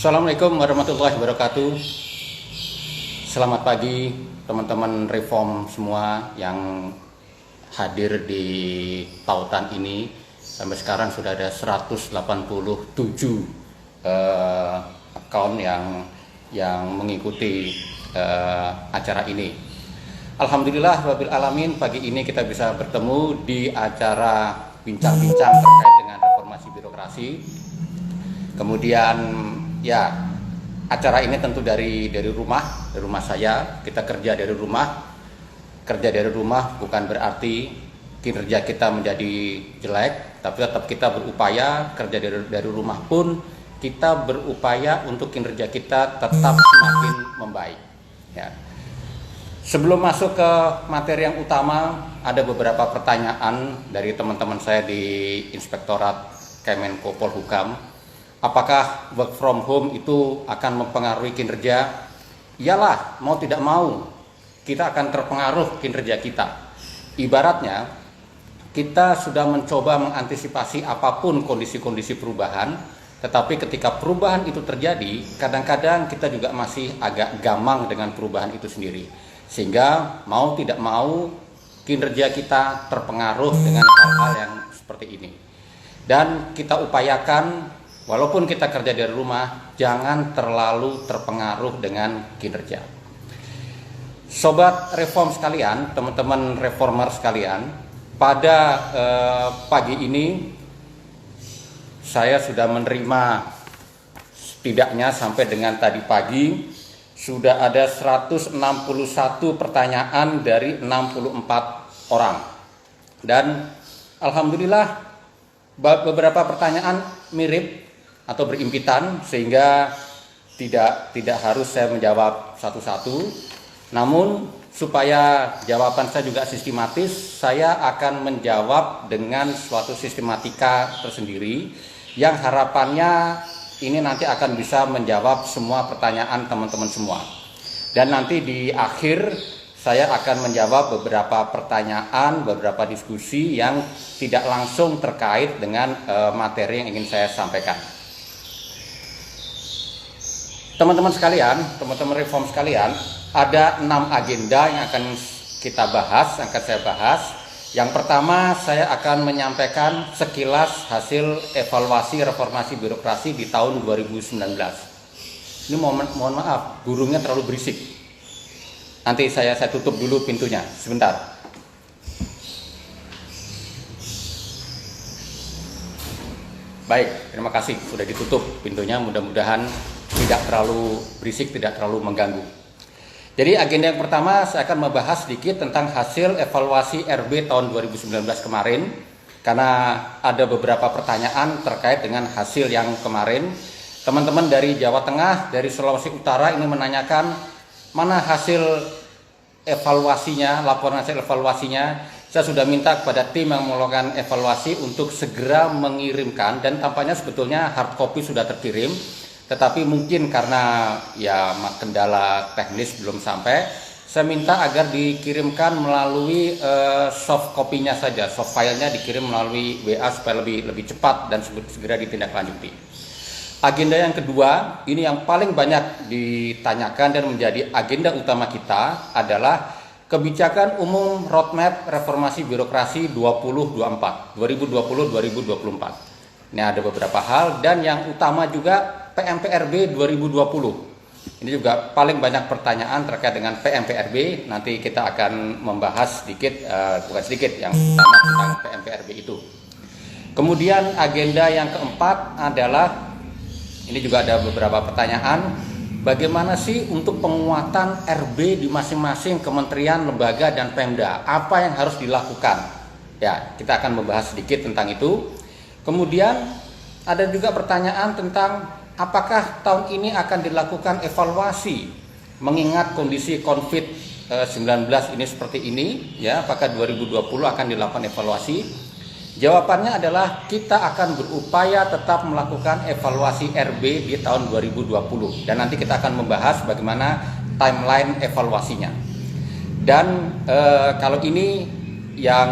Assalamualaikum warahmatullahi wabarakatuh. Selamat pagi teman-teman reform semua yang hadir di tautan ini. Sampai sekarang sudah ada 187 akun yang mengikuti acara ini. Alhamdulillah rabbil alamin, pagi ini kita bisa bertemu di acara bincang-bincang terkait dengan reformasi birokrasi. Kemudian ya, acara ini tentu dari rumah saya. Kita kerja dari rumah. Kerja dari rumah bukan berarti kinerja kita menjadi jelek, tapi tetap kita berupaya. Kerja dari rumah pun kita berupaya untuk kinerja kita tetap semakin membaik. Ya. Sebelum masuk ke materi yang utama, ada beberapa pertanyaan dari teman-teman saya di Inspektorat Kemenko Polhukam. Apakah work from home itu akan mempengaruhi kinerja? Iyalah, mau tidak mau kita akan terpengaruh kinerja kita. Ibaratnya kita sudah mencoba mengantisipasi apapun kondisi-kondisi perubahan, tetapi ketika perubahan itu terjadi, kadang-kadang kita juga masih agak gamang dengan perubahan itu sendiri. Sehingga mau tidak mau kinerja kita terpengaruh dengan hal-hal yang seperti ini. Dan kita upayakan, walaupun kita kerja dari rumah, jangan terlalu terpengaruh dengan kinerja. Sobat reform sekalian, teman-teman reformer sekalian, pada pagi ini saya sudah menerima, setidaknya sampai dengan tadi pagi, sudah ada 161 pertanyaan dari 64 orang. Dan alhamdulillah beberapa pertanyaan mirip atau berimpitan, sehingga tidak harus saya menjawab satu-satu. Namun supaya jawaban saya juga sistematis, saya akan menjawab dengan suatu sistematika tersendiri yang harapannya ini nanti akan bisa menjawab semua pertanyaan teman-teman semua. Dan nanti di akhir saya akan menjawab beberapa pertanyaan, beberapa diskusi yang tidak langsung terkait dengan materi yang ingin saya sampaikan. Teman-teman sekalian, teman-teman reform sekalian, ada 6 agenda yang akan kita bahas, yang akan saya bahas. Yang pertama, saya akan menyampaikan sekilas hasil evaluasi reformasi birokrasi di tahun 2019. Ini mohon maaf, burungnya terlalu berisik. Nanti saya tutup dulu pintunya, sebentar. Baik, terima kasih sudah ditutup pintunya, mudah-mudahan tidak terlalu berisik, tidak terlalu mengganggu. Jadi agenda yang pertama, saya akan membahas sedikit tentang hasil evaluasi RB tahun 2019 kemarin, karena ada beberapa pertanyaan terkait dengan hasil yang kemarin. Teman-teman dari Jawa Tengah, dari Sulawesi Utara ini menanyakan mana hasil evaluasinya, laporan hasil evaluasinya. Saya sudah minta kepada tim yang melakukan evaluasi untuk segera mengirimkan, dan tampaknya sebetulnya hard copy sudah terkirim. Tetapi mungkin karena ya kendala teknis belum sampai, saya minta agar dikirimkan melalui soft copy-nya saja, soft file-nya dikirim melalui WA supaya lebih cepat dan segera ditindaklanjuti. Agenda yang kedua, ini yang paling banyak ditanyakan dan menjadi agenda utama kita adalah kebijakan umum roadmap reformasi birokrasi 2020-2024. Ini ada beberapa hal, dan yang utama juga PMPRB 2020. Ini juga paling banyak pertanyaan terkait dengan PMPRB. Nanti kita akan membahas sedikit, bukan sedikit, yang utama tentang PMPRB itu. Kemudian agenda yang keempat adalah, ini juga ada beberapa pertanyaan, bagaimana sih untuk penguatan RB di masing-masing kementerian, lembaga, dan Pemda? Apa yang harus dilakukan? Ya, kita akan membahas sedikit tentang itu. Kemudian ada juga pertanyaan tentang apakah tahun ini akan dilakukan evaluasi mengingat kondisi COVID-19 ini seperti ini, ya, apakah 2020 akan dilakukan evaluasi? Jawabannya adalah kita akan berupaya tetap melakukan evaluasi RB di tahun 2020, dan nanti kita akan membahas bagaimana timeline evaluasinya. Dan kalau ini yang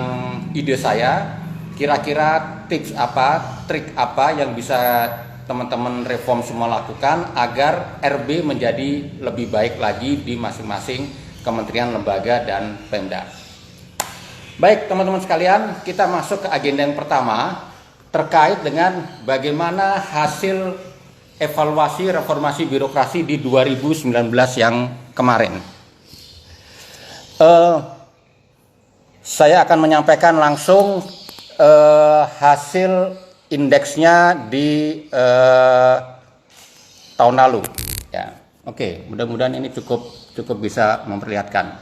ide saya, kira-kira tips apa, trik apa yang bisa teman-teman reform semua lakukan agar RB menjadi lebih baik lagi di masing-masing kementerian, lembaga, dan Pemda. Baik teman-teman sekalian, kita masuk ke agenda yang pertama terkait dengan bagaimana hasil evaluasi reformasi birokrasi di 2019 yang kemarin. Saya akan menyampaikan langsung hasil indeksnya di tahun lalu. Ya, oke, mudah-mudahan ini cukup bisa memperlihatkan.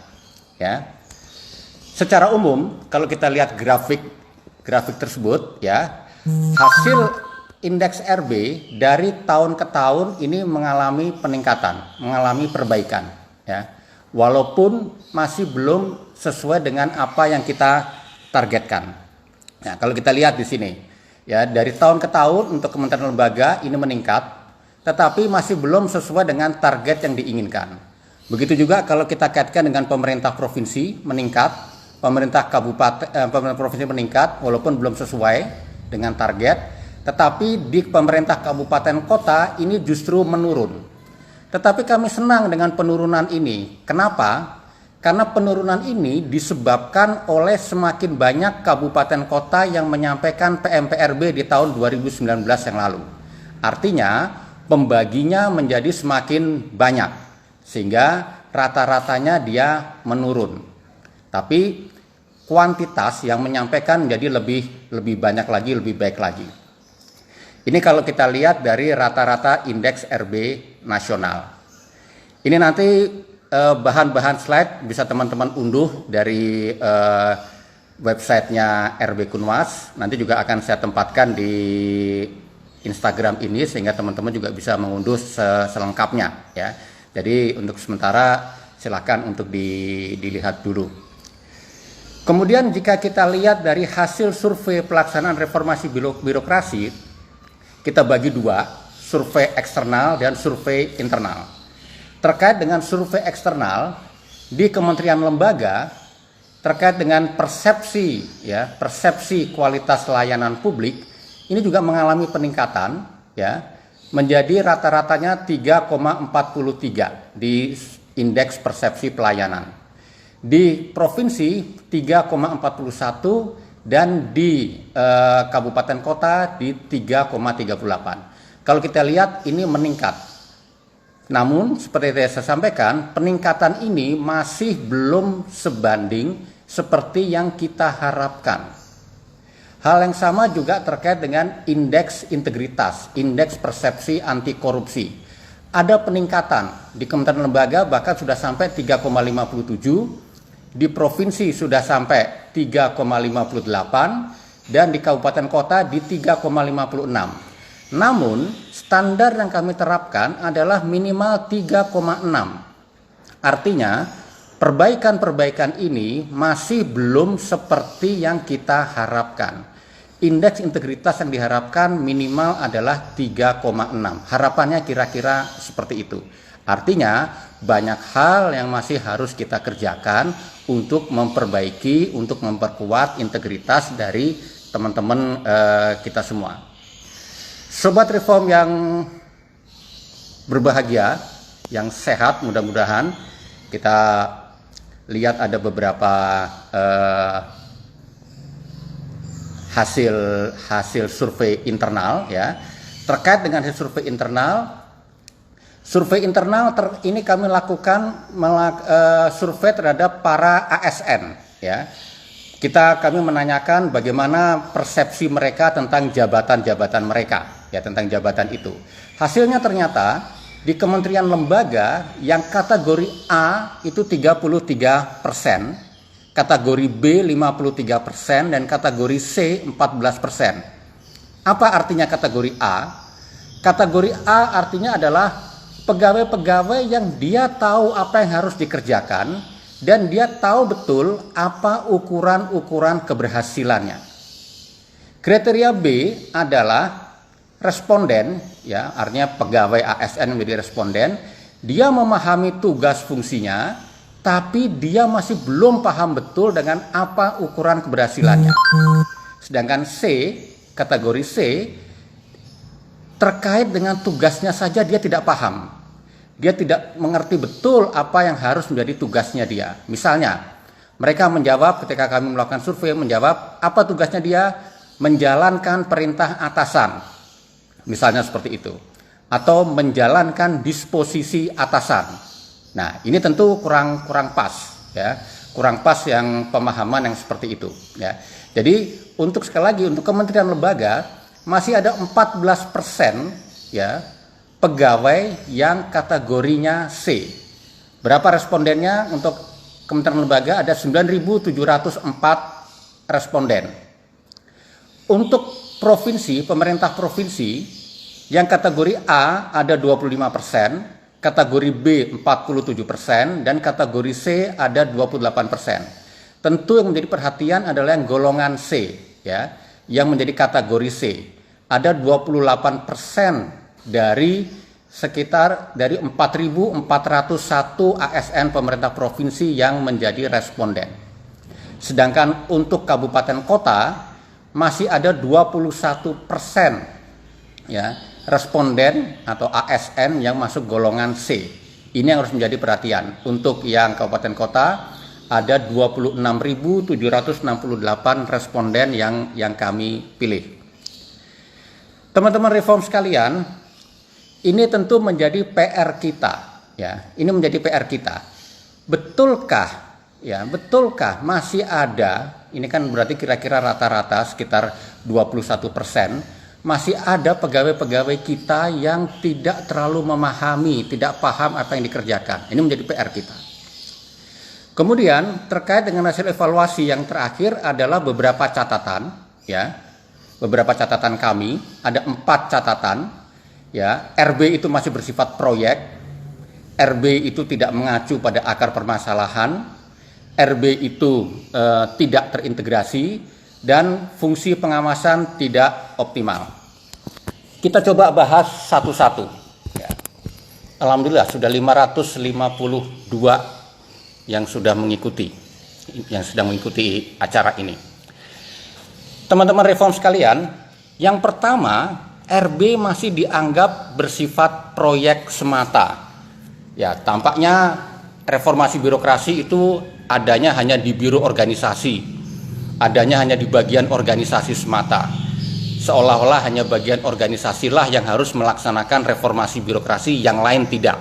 Ya, secara umum kalau kita lihat grafik tersebut, ya, hasil indeks RB dari tahun ke tahun ini mengalami peningkatan, mengalami perbaikan, ya. Walaupun masih belum sesuai dengan apa yang kita targetkan. Nah, kalau kita lihat di sini, ya, dari tahun ke tahun untuk kementerian lembaga ini meningkat, tetapi masih belum sesuai dengan target yang diinginkan. Begitu juga kalau kita kaitkan dengan pemerintah provinsi meningkat, pemerintah kabupaten, pemerintah provinsi meningkat, walaupun belum sesuai dengan target, tetapi di pemerintah kabupaten kota ini justru menurun. Tetapi kami senang dengan penurunan ini. Kenapa? Karena penurunan ini disebabkan oleh semakin banyak kabupaten kota yang menyampaikan PMPRB di tahun 2019 yang lalu. Artinya pembaginya menjadi semakin banyak sehingga rata-ratanya dia menurun. Tapi kuantitas yang menyampaikan menjadi lebih banyak lagi, lebih baik lagi. Ini kalau kita lihat dari rata-rata indeks RB nasional. Ini nanti bahan-bahan slide bisa teman-teman unduh dari websitenya RB Kunwas. Nanti juga akan saya tempatkan di Instagram ini sehingga teman-teman juga bisa mengunduh selengkapnya, ya. Jadi untuk sementara silakan untuk dilihat dulu. Kemudian jika kita lihat dari hasil survei pelaksanaan reformasi birokrasi, kita bagi dua, survei eksternal dan survei internal. Terkait dengan survei eksternal di kementerian lembaga terkait dengan persepsi, ya, persepsi kualitas layanan publik ini juga mengalami peningkatan, ya, menjadi rata-ratanya 3,43 di indeks persepsi pelayanan. Di provinsi 3,41 dan di kabupaten kota di 3,38. Kalau kita lihat ini meningkat. Namun seperti yang saya sampaikan, peningkatan ini masih belum sebanding seperti yang kita harapkan. Hal yang sama juga terkait dengan indeks integritas, indeks persepsi anti korupsi. Ada peningkatan di kementerian lembaga bahkan sudah sampai 3,57. Di provinsi sudah sampai 3,58 dan di kabupaten kota di 3,56. Namun standar yang kami terapkan adalah minimal 3,6. Artinya perbaikan-perbaikan ini masih belum seperti yang kita harapkan. Indeks integritas yang diharapkan minimal adalah 3,6. Harapannya kira-kira seperti itu. Artinya banyak hal yang masih harus kita kerjakan untuk memperbaiki, untuk memperkuat integritas dari teman-teman kita semua. Sobat reform yang berbahagia, yang sehat, mudah-mudahan kita lihat ada beberapa hasil survei internal, ya. Terkait dengan hasil survei internal, ini kami lakukan survei terhadap para ASN, ya. Kami menanyakan bagaimana persepsi mereka tentang jabatan-jabatan mereka, ya, tentang jabatan itu. Hasilnya ternyata di kementerian lembaga yang kategori A itu 33%, kategori B 53% dan kategori C 14%. Apa artinya kategori A? Kategori A artinya adalah pegawai-pegawai yang dia tahu apa yang harus dikerjakan dan dia tahu betul apa ukuran-ukuran keberhasilannya. Kriteria B adalah responden, ya, artinya pegawai ASN menjadi responden, dia memahami tugas fungsinya, tapi dia masih belum paham betul dengan apa ukuran keberhasilannya. Sedangkan C, kategori C, terkait dengan tugasnya saja dia tidak paham. Dia tidak mengerti betul apa yang harus menjadi tugasnya dia. Misalnya, mereka menjawab ketika kami melakukan survei, menjawab apa tugasnya dia? Menjalankan perintah atasan. Misalnya seperti itu. Atau menjalankan disposisi atasan. Nah, ini tentu kurang pas, ya. Kurang pas yang pemahaman yang seperti itu, ya. Jadi, untuk sekali lagi untuk kementerian lembaga masih ada 14%, ya, pegawai yang kategorinya C. Berapa respondennya? Untuk Kementerian Lembaga ada 9.704 responden. Untuk provinsi, pemerintah provinsi yang kategori A ada 25%, kategori B 47%, dan kategori C ada 28%. Tentu yang menjadi perhatian adalah yang golongan C, ya, yang menjadi kategori C. Ada 28% dari 4.401 ASN pemerintah provinsi yang menjadi responden. Sedangkan untuk kabupaten kota masih ada 21%, ya, responden atau ASN yang masuk golongan C. Ini yang harus menjadi perhatian. Untuk yang kabupaten kota ada 26.768 responden yang kami pilih. Teman-teman reform sekalian, ini tentu menjadi PR kita, ya. Ini menjadi PR kita. Betulkah, ya, betulkah masih ada, ini kan berarti kira-kira rata-rata sekitar 21%, masih ada pegawai-pegawai kita yang tidak terlalu memahami, tidak paham apa yang dikerjakan. Ini menjadi PR kita. Kemudian terkait dengan hasil evaluasi yang terakhir adalah beberapa catatan, ya. Beberapa catatan kami, ada 4 catatan, ya. RB itu masih bersifat proyek, RB itu tidak mengacu pada akar permasalahan, RB itu tidak terintegrasi, dan fungsi pengawasan tidak optimal. Kita coba bahas satu-satu, ya. Alhamdulillah sudah 552 yang sedang mengikuti acara ini. Teman-teman reform sekalian, yang pertama, RB masih dianggap bersifat proyek semata. Ya, tampaknya reformasi birokrasi itu adanya hanya di biro organisasi, adanya hanya di bagian organisasi semata. Seolah-olah hanya bagian organisasilah yang harus melaksanakan reformasi birokrasi, yang lain tidak.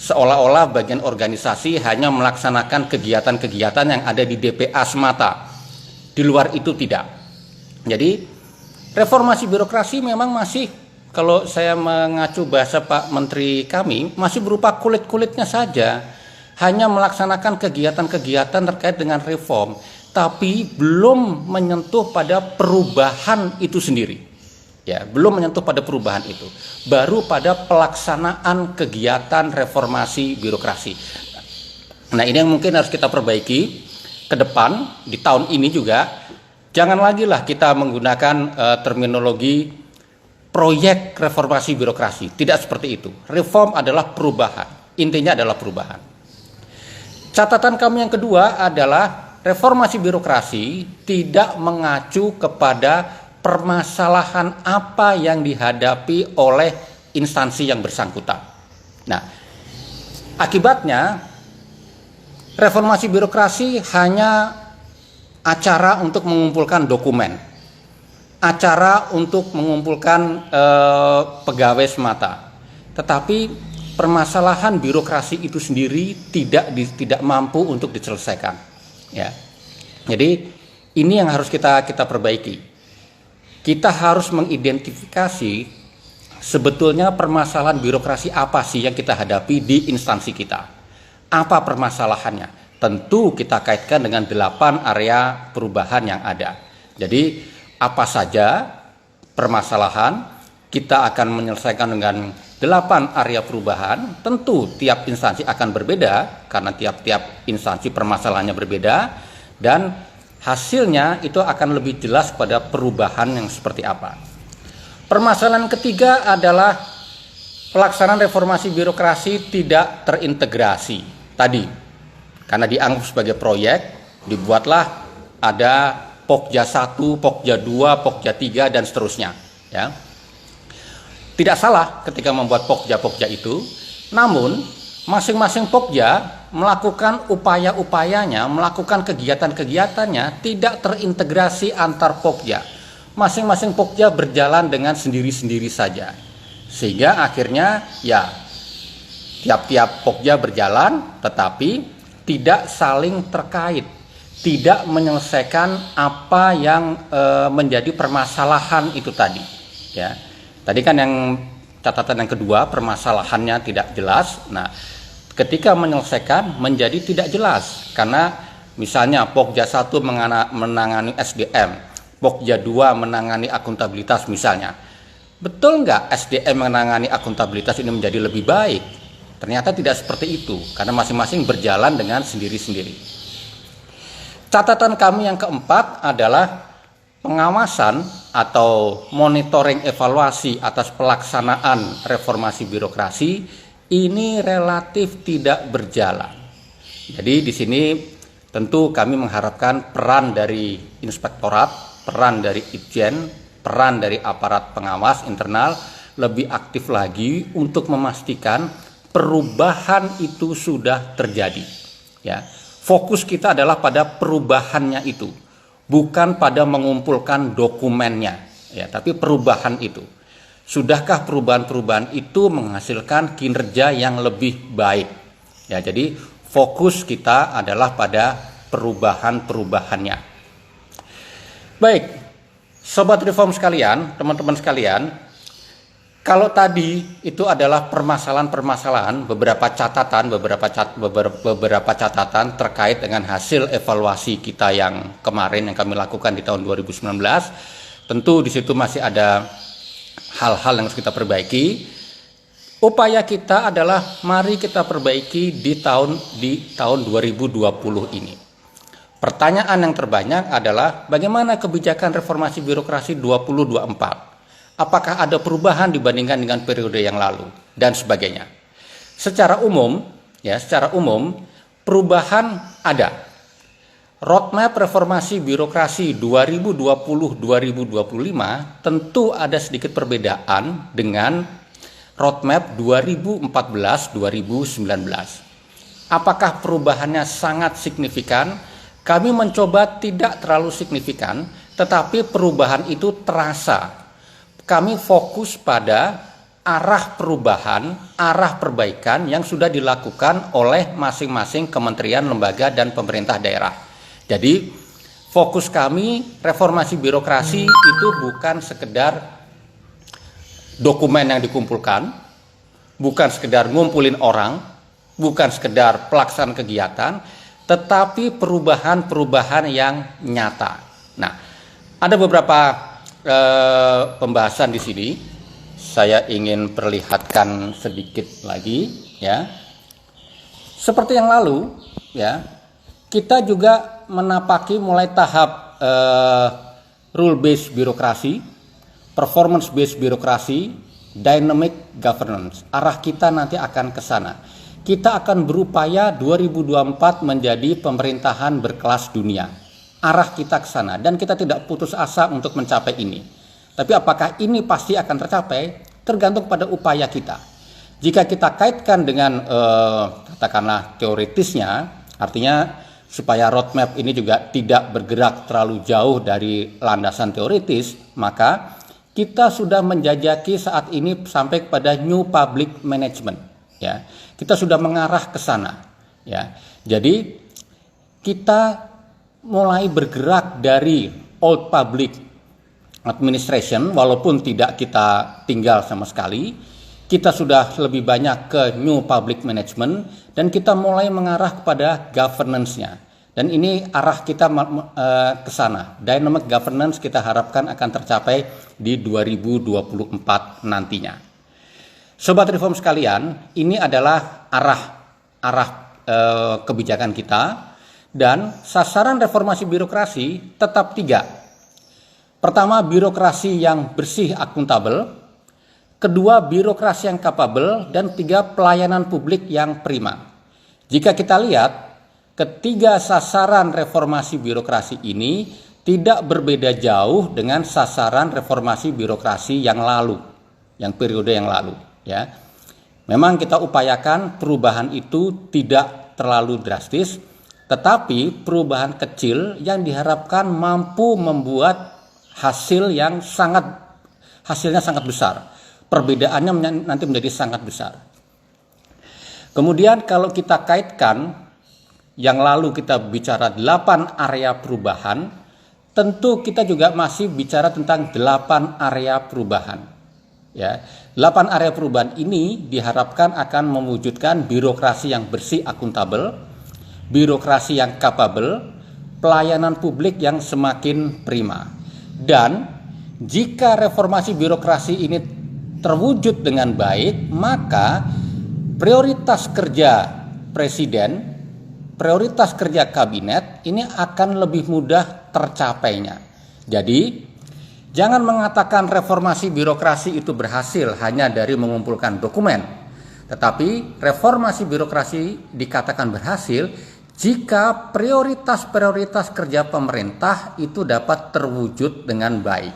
Seolah-olah bagian organisasi hanya melaksanakan kegiatan-kegiatan yang ada di DPA semata. Di luar itu tidak. Jadi reformasi birokrasi memang masih, kalau saya mengacu bahasa Pak Menteri kami, masih berupa kulit-kulitnya saja. Hanya melaksanakan kegiatan-kegiatan terkait dengan reform, tapi belum menyentuh pada perubahan itu sendiri. Ya, belum menyentuh pada perubahan itu. Baru pada pelaksanaan kegiatan reformasi birokrasi. Nah, ini yang mungkin harus kita perbaiki ke depan di tahun ini juga. Jangan lagi lah kita menggunakan terminologi proyek reformasi birokrasi. Tidak seperti itu. Reform adalah perubahan. Intinya adalah perubahan. Catatan kami yang kedua adalah reformasi birokrasi tidak mengacu kepada permasalahan apa yang dihadapi oleh instansi yang bersangkutan. Nah, akibatnya reformasi birokrasi hanya acara untuk mengumpulkan dokumen, acara untuk mengumpulkan pegawai semata. Tetapi permasalahan birokrasi itu sendiri tidak mampu untuk diselesaikan. Ya, jadi ini yang harus kita perbaiki. Kita harus mengidentifikasi sebetulnya permasalahan birokrasi apa sih yang kita hadapi di instansi kita. Apa permasalahannya? Tentu kita kaitkan dengan 8 area perubahan yang ada. Jadi apa saja permasalahan kita akan menyelesaikan dengan 8 area perubahan. Tentu tiap instansi akan berbeda karena tiap-tiap instansi permasalahannya berbeda, dan hasilnya itu akan lebih jelas pada perubahan yang seperti apa. Permasalahan ketiga adalah pelaksanaan reformasi birokrasi tidak terintegrasi. Tadi karena dianggap sebagai proyek, dibuatlah ada Pokja 1, Pokja 2, Pokja 3, dan seterusnya. Ya. Tidak salah ketika membuat pokja-pokja itu, namun masing-masing pokja melakukan upaya-upayanya, melakukan kegiatan-kegiatannya tidak terintegrasi antar pokja. Masing-masing pokja berjalan dengan sendiri-sendiri saja. Sehingga akhirnya ya tiap-tiap pokja berjalan tetapi tidak saling terkait, tidak menyelesaikan apa yang menjadi permasalahan itu tadi, ya. Tadi kan yang catatan yang kedua, permasalahannya tidak jelas. Nah, ketika menyelesaikan menjadi tidak jelas karena misalnya Pokja 1 menangani SDM, Pokja 2 menangani akuntabilitas misalnya. Betul nggak SDM menangani akuntabilitas ini menjadi lebih baik? Ternyata tidak seperti itu karena masing-masing berjalan dengan sendiri-sendiri. Catatan kami yang keempat adalah pengawasan atau monitoring evaluasi atas pelaksanaan reformasi birokrasi ini relatif tidak berjalan. Jadi di sini tentu kami mengharapkan peran dari inspektorat, peran dari Itjen, peran dari aparat pengawas internal lebih aktif lagi untuk memastikan perubahan itu sudah terjadi. Ya, fokus kita adalah pada perubahannya itu. Bukan pada mengumpulkan dokumennya, ya, tapi perubahan itu. Sudahkah perubahan-perubahan itu menghasilkan kinerja yang lebih baik? Ya, jadi fokus kita adalah pada perubahan-perubahannya. Baik, sobat reform sekalian, teman-teman sekalian, kalau tadi itu adalah permasalahan-permasalahan, beberapa catatan terkait dengan hasil evaluasi kita yang kemarin yang kami lakukan di tahun 2019. Tentu di situ masih ada hal-hal yang harus kita perbaiki. Upaya kita adalah mari kita perbaiki di tahun 2020 ini. Pertanyaan yang terbanyak adalah bagaimana kebijakan reformasi birokrasi 2024? Apakah ada perubahan dibandingkan dengan periode yang lalu dan sebagainya. Secara umum perubahan ada. Roadmap reformasi birokrasi 2020-2025 tentu ada sedikit perbedaan dengan roadmap 2014-2019. Apakah perubahannya sangat signifikan? Kami mencoba tidak terlalu signifikan, tetapi perubahan itu terasa. Kami fokus pada arah perubahan, arah perbaikan yang sudah dilakukan oleh masing-masing kementerian, lembaga, dan pemerintah daerah. Jadi fokus kami reformasi birokrasi itu bukan sekedar dokumen yang dikumpulkan, bukan sekedar ngumpulin orang, bukan sekedar pelaksanaan kegiatan, tetapi perubahan-perubahan yang nyata. Nah, ada beberapa pembahasan di sini saya ingin perlihatkan sedikit lagi, ya. Seperti yang lalu, ya, kita juga menapaki mulai tahap rule based birokrasi, performance based birokrasi, dynamic governance. Arah kita nanti akan ke sana. Kita akan berupaya 2024 menjadi pemerintahan berkelas dunia. Arah kita ke sana dan kita tidak putus asa untuk mencapai ini. Tapi apakah ini pasti akan tercapai? Tergantung pada upaya kita. Jika kita kaitkan dengan katakanlah teoritisnya, artinya supaya roadmap ini juga tidak bergerak terlalu jauh dari landasan teoritis, maka kita sudah menjajaki saat ini sampai kepada new public management, ya. Kita sudah mengarah ke sana, ya. Jadi kita mulai bergerak dari old public administration, walaupun tidak kita tinggal sama sekali, kita sudah lebih banyak ke new public management dan kita mulai mengarah kepada governance-nya. Dan ini arah kita ke sana. Dynamic governance kita harapkan akan tercapai di 2024 nantinya. Sobat reform sekalian, ini adalah arah kebijakan kita. Dan sasaran reformasi birokrasi tetap 3. Pertama, birokrasi yang bersih akuntabel. Kedua, birokrasi yang kapabel. Dan 3, pelayanan publik yang prima. Jika kita lihat, ketiga sasaran reformasi birokrasi ini tidak berbeda jauh dengan sasaran reformasi birokrasi yang lalu. yang periode yang lalu, ya. Memang kita upayakan perubahan itu tidak terlalu drastis, tetapi perubahan kecil yang diharapkan mampu membuat hasilnya sangat besar. Perbedaannya nanti menjadi sangat besar. Kemudian kalau kita kaitkan, yang lalu kita bicara 8 area perubahan, tentu kita juga masih bicara tentang 8 area perubahan. Ya, 8 area perubahan ini diharapkan akan mewujudkan birokrasi yang bersih, akuntabel, birokrasi yang capable, pelayanan publik yang semakin prima. Dan jika reformasi birokrasi ini terwujud dengan baik, maka prioritas kerja presiden, prioritas kerja kabinet ini akan lebih mudah tercapainya. Jadi, jangan mengatakan reformasi birokrasi itu berhasil hanya dari mengumpulkan dokumen. Tetapi reformasi birokrasi dikatakan berhasil jika prioritas-prioritas kerja pemerintah itu dapat terwujud dengan baik.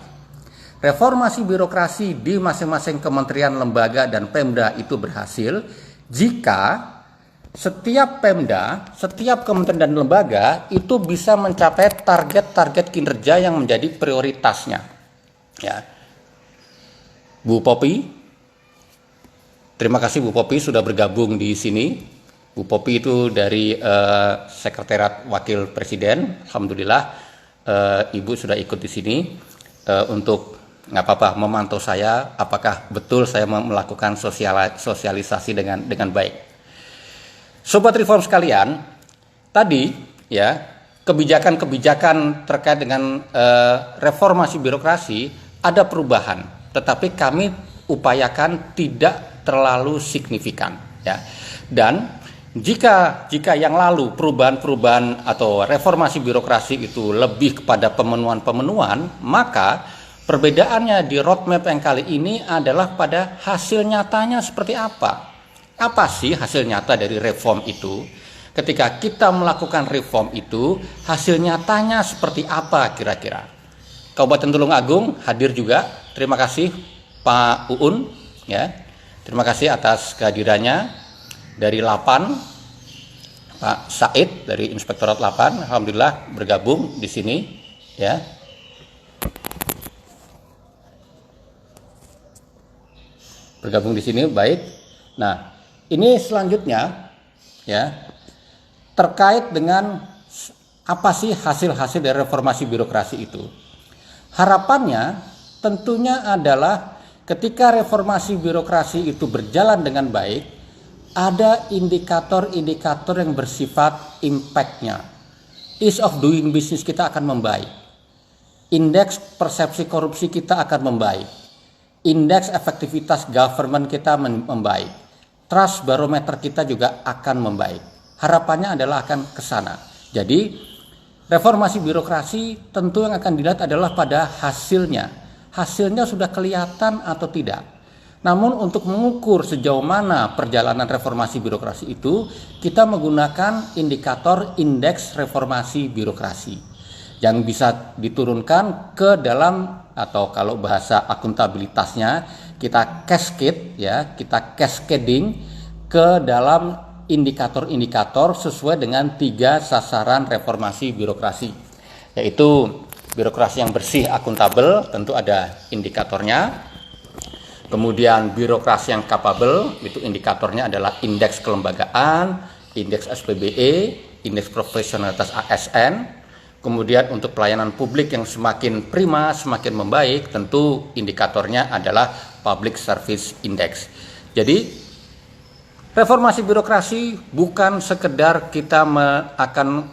Reformasi birokrasi di masing-masing kementerian, lembaga, dan Pemda itu berhasil jika setiap Pemda, setiap kementerian dan lembaga itu bisa mencapai target-target kinerja yang menjadi prioritasnya. Ya. Bu Popi, terima kasih Bu Popi sudah bergabung di sini. Bu Popi itu dari Sekretariat Wakil Presiden. Alhamdulillah Ibu sudah ikut di sini untuk nggak apa-apa memantau saya apakah betul saya melakukan sosialisasi dengan baik. Sobat Reform sekalian, tadi ya kebijakan-kebijakan terkait dengan reformasi birokrasi ada perubahan, tetapi kami upayakan tidak terlalu signifikan, ya. Dan jika yang lalu perubahan-perubahan atau reformasi birokrasi itu lebih kepada pemenuhan, maka perbedaannya di roadmap yang kali ini adalah pada hasil nyatanya seperti apa. Apa sih hasil nyata dari reform itu? Ketika kita melakukan reform itu, hasil nyatanya seperti apa kira-kira? Kabupaten Tulungagung hadir juga. Terima kasih Pak Uun, ya. Terima kasih atas kehadirannya. Dari Lapan, Pak Said dari Inspektorat Lapan, alhamdulillah bergabung di sini, ya. Bergabung di sini, baik. Nah, ini selanjutnya, ya, terkait dengan apa sih hasil-hasil dari reformasi birokrasi itu. Harapannya tentunya adalah ketika reformasi birokrasi itu berjalan dengan baik, ada indikator-indikator yang bersifat impact-nya. Ease of doing business kita akan membaik. Indeks persepsi korupsi kita akan membaik. Indeks efektivitas government kita membaik. Trust barometer kita juga akan membaik. Harapannya adalah akan ke sana. Jadi, reformasi birokrasi tentu yang akan dilihat adalah pada hasilnya. Hasilnya sudah kelihatan atau tidak. Namun untuk mengukur sejauh mana perjalanan reformasi birokrasi itu, kita menggunakan indikator indeks reformasi birokrasi yang bisa diturunkan ke dalam, atau kalau bahasa akuntabilitasnya kita cascade, ya, kita cascading ke dalam indikator-indikator sesuai dengan 3 sasaran reformasi birokrasi, yaitu birokrasi yang bersih, akuntabel, tentu ada indikatornya. Kemudian birokrasi yang capable, itu indikatornya adalah indeks kelembagaan, indeks SPBE, indeks profesionalitas ASN. Kemudian untuk pelayanan publik yang semakin prima, semakin membaik, tentu indikatornya adalah Public Service Index. Jadi reformasi birokrasi bukan sekedar kita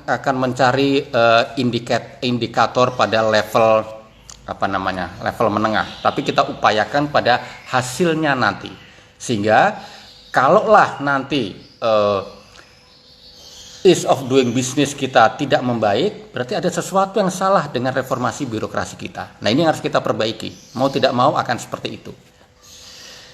akan mencari indikator pada level level menengah, tapi kita upayakan pada hasilnya nanti. Sehingga kalaulah nanti ease of doing business kita tidak membaik, berarti ada sesuatu yang salah dengan reformasi birokrasi kita. Nah, ini yang harus kita perbaiki. Mau tidak mau akan seperti itu.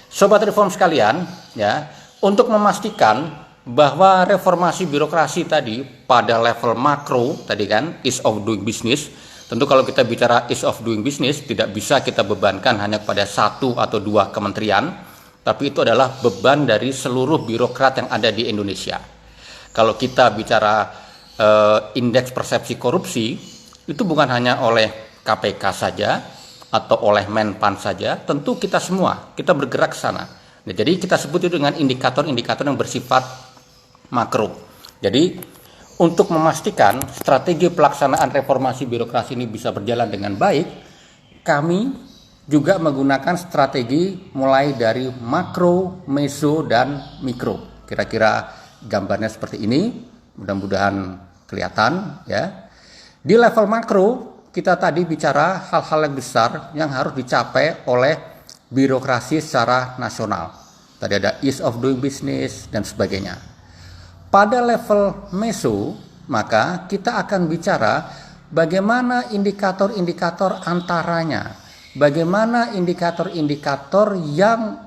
Sobat Reform sekalian, ya, untuk memastikan bahwa reformasi birokrasi tadi pada level makro tadi kan ease of doing business, Tentu kalau kita bicara ease of doing business, tidak bisa kita bebankan hanya kepada 1 atau 2 kementerian, tapi itu adalah beban dari seluruh birokrat yang ada di Indonesia. Kalau kita bicara indeks persepsi korupsi, itu bukan hanya oleh KPK saja atau oleh Menpan saja, tentu kita semua, kita bergerak ke sana. Nah, jadi kita sebut itu dengan indikator-indikator yang bersifat makro. Jadi untuk memastikan strategi pelaksanaan reformasi birokrasi ini bisa berjalan dengan baik, kami juga menggunakan strategi mulai dari makro, meso, dan mikro. Kira-kira gambarnya seperti ini, mudah-mudahan kelihatan ya. Di level makro, kita tadi bicara hal-hal yang besar yang harus dicapai oleh birokrasi secara nasional. Tadi ada ease of doing business dan sebagainya. Pada level meso, maka kita akan bicara bagaimana indikator-indikator antaranya, bagaimana indikator-indikator yang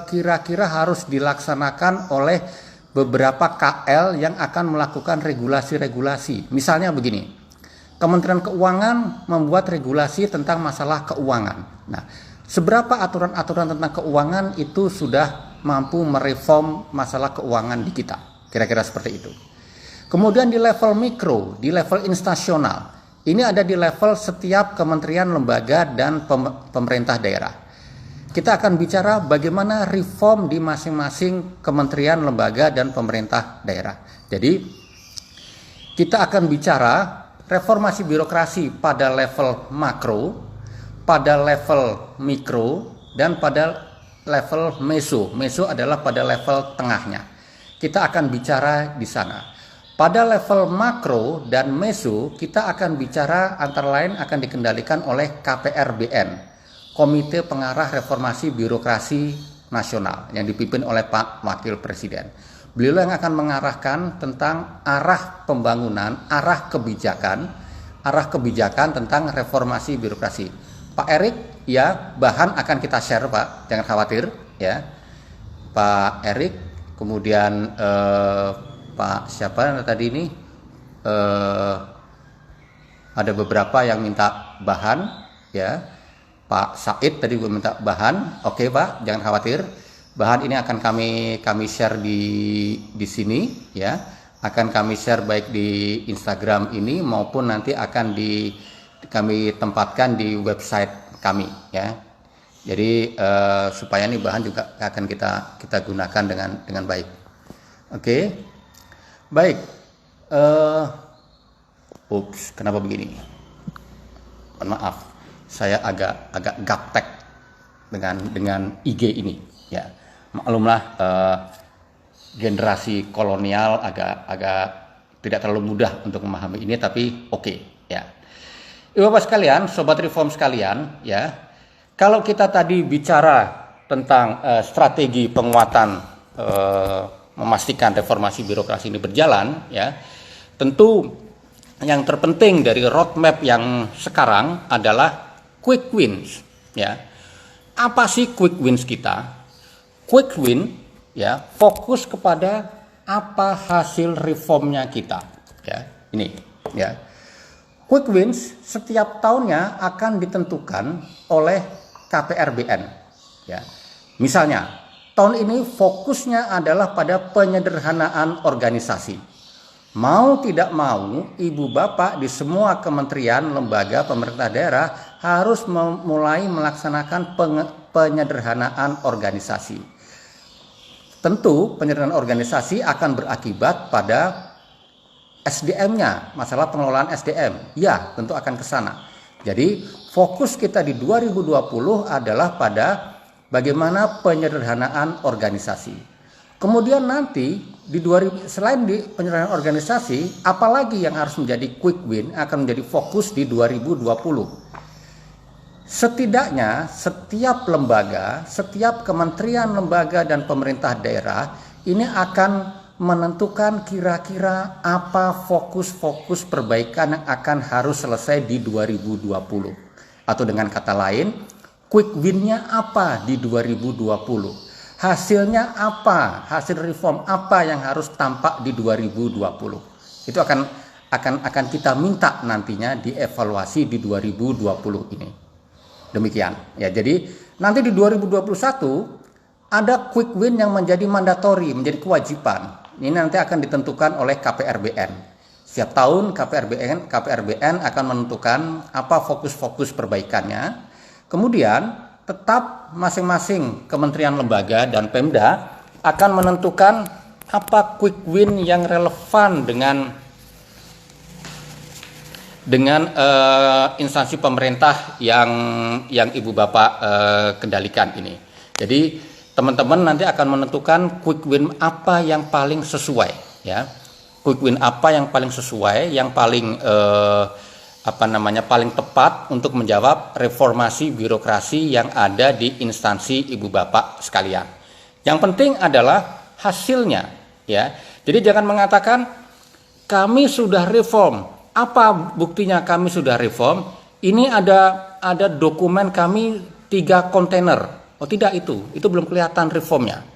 kira-kira harus dilaksanakan oleh beberapa KL yang akan melakukan regulasi-regulasi. Misalnya begini, Kementerian Keuangan membuat regulasi tentang masalah keuangan. Nah, seberapa aturan-aturan tentang keuangan itu sudah mampu mereform masalah keuangan di kita? Kira-kira seperti itu. Kemudian di level mikro, di level instansional, ini ada di level setiap kementerian, lembaga, dan pemerintah daerah. Kita akan bicara bagaimana reform di masing-masing kementerian, lembaga, dan pemerintah daerah. Jadi kita akan bicara reformasi birokrasi pada level makro, pada level mikro, dan pada level meso. Meso adalah pada level tengahnya. Kita akan bicara di sana. Pada level makro dan meso, kita akan bicara antara lain akan dikendalikan oleh KPRBN, Komite Pengarah Reformasi Birokrasi Nasional, yang dipimpin oleh Pak Wakil Presiden. Beliau yang akan mengarahkan tentang arah pembangunan, arah kebijakan tentang reformasi birokrasi. Pak Erik, ya, bahan akan kita share, Pak, jangan khawatir, ya. Pak Erik. Kemudian Pak siapa tadi ini ada beberapa yang minta bahan ya. Pak Said tadi minta bahan. Oke Pak, jangan khawatir. Bahan ini akan kami share di sini ya. Akan kami share baik di Instagram ini maupun nanti akan kami tempatkan di website kami ya. Jadi supaya ini bahan juga akan kita gunakan dengan baik. Oke. Baik. Kenapa begini? Mohon maaf. Saya agak gaptek dengan IG ini ya. Maklumlah generasi kolonial agak tidak terlalu mudah untuk memahami ini, tapi oke ya. Ibu-bapak sekalian, sobat reform sekalian ya. Kalau kita tadi bicara tentang strategi penguatan memastikan reformasi birokrasi ini berjalan, ya, tentu yang terpenting dari roadmap yang sekarang adalah quick wins. Ya, apa sih quick wins kita? Quick win, ya, fokus kepada apa hasil reformnya kita. Ya, ini, ya. Quick wins setiap tahunnya akan ditentukan oleh KPRBN ya. Misalnya, tahun ini fokusnya adalah pada penyederhanaan organisasi. Mau tidak mau, ibu bapak di semua kementerian, lembaga, pemerintah daerah harus mulai melaksanakan penyederhanaan organisasi. Tentu penyederhanaan organisasi akan berakibat pada SDM-nya, masalah pengelolaan SDM. Ya, tentu akan ke sana. Jadi fokus kita di 2020 adalah pada bagaimana penyederhanaan organisasi. Kemudian nanti selain di penyederhanaan organisasi, apalagi yang harus menjadi quick win akan menjadi fokus di 2020. Setidaknya setiap lembaga, setiap kementerian, lembaga, dan pemerintah daerah ini akan menentukan kira-kira apa fokus-fokus perbaikan yang akan harus selesai di 2020. Atau dengan kata lain, quick win-nya apa di 2020? Hasilnya apa? Hasil reform apa yang harus tampak di 2020? Itu akan akan kita minta nantinya dievaluasi di 2020 ini. Demikian ya. Jadi nanti di 2021 ada quick win yang menjadi mandatori, menjadi kewajiban. Ini nanti akan ditentukan oleh KPRBN. Setiap tahun KPRBN akan menentukan apa fokus-fokus perbaikannya. Kemudian tetap masing-masing kementerian lembaga dan Pemda akan menentukan apa quick win yang relevan dengan instansi pemerintah yang Ibu Bapak kendalikan ini. Jadi teman-teman nanti akan menentukan quick win apa yang paling sesuai, ya. Quick win apa yang paling sesuai, yang paling paling tepat untuk menjawab reformasi birokrasi yang ada di instansi Ibu Bapak sekalian. Yang penting adalah hasilnya, ya. Jadi jangan mengatakan kami sudah reform. Apa buktinya kami sudah reform? Ini ada dokumen kami 3 kontainer. Oh tidak, itu belum kelihatan reformnya.